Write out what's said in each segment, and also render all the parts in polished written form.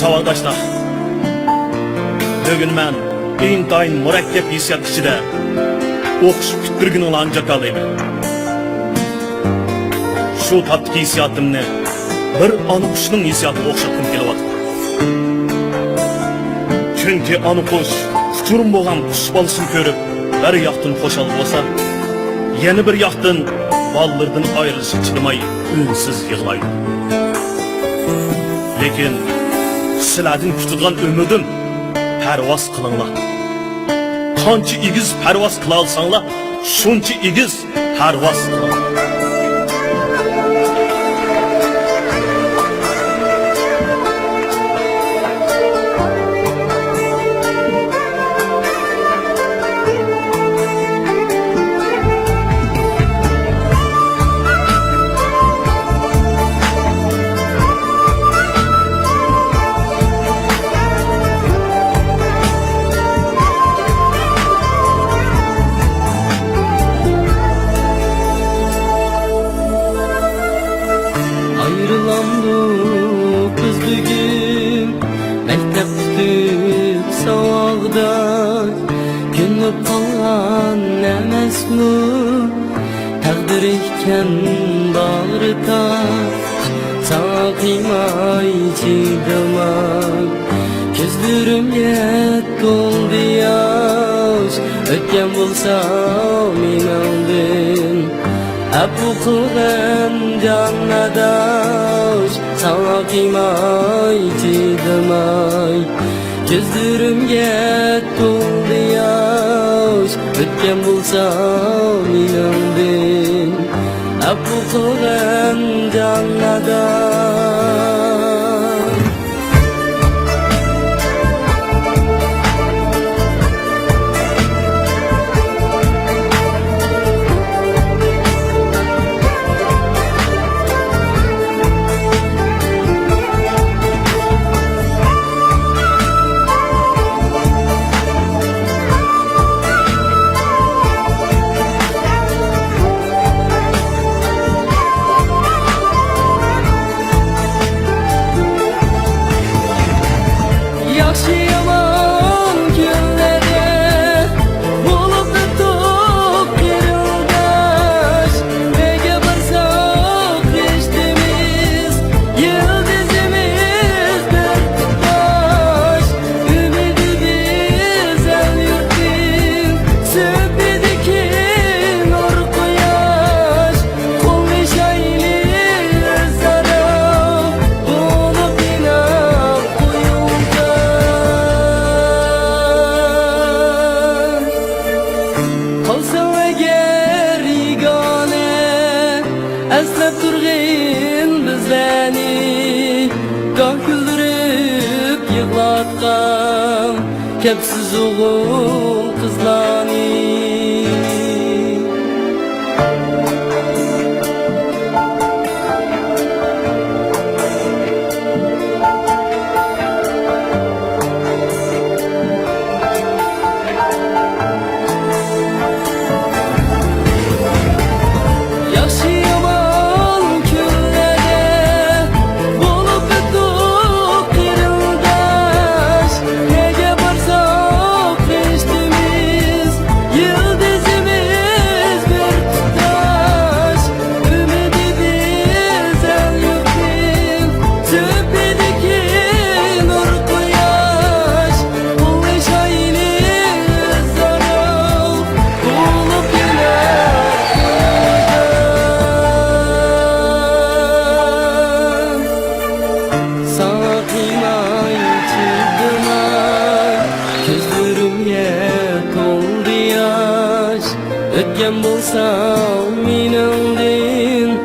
Savaqdaşlar, bugün ben intayın murakkep hissiyat içinde o'qishib bitirgin ularni jakalayman. Şu tatlı hissiyatımni bir ana qushning hissiyatiga o'xshatgim kelyapti. Chunki ana qush uchurum bo'lgan qush bolasini ko'rib, bir yoqdan xo'shal bo'lsa, yana bir yoqdan bolalardan ayrilishga chidamay unsiz yig'laydi. Lekin sizlardan kutadigan umidim parvoz qilinglar. Qancha igiz parvoz qila olsanglar, shuncha igiz parvoz qilinglar. Ayrılandık biz bugün mektep tutup savağda günüp kalan emesmi takdir iken bağrıta sana kıymay çiğdemek gözlerimge doldu yaş ötken bulsa minaldın Abu kılgan cannadaş sana kıymay çiğdemay gözlerimge doldu yaş ötken bulsa minandın Abu kılgan cannadaş Esnep turgin bizleni Gah güldürüp yığlatkan Kepsiz oğul kızlani Ötken bulsam minandın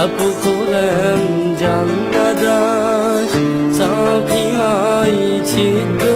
Apu kolan cannadaş Sana kıymay çiğdin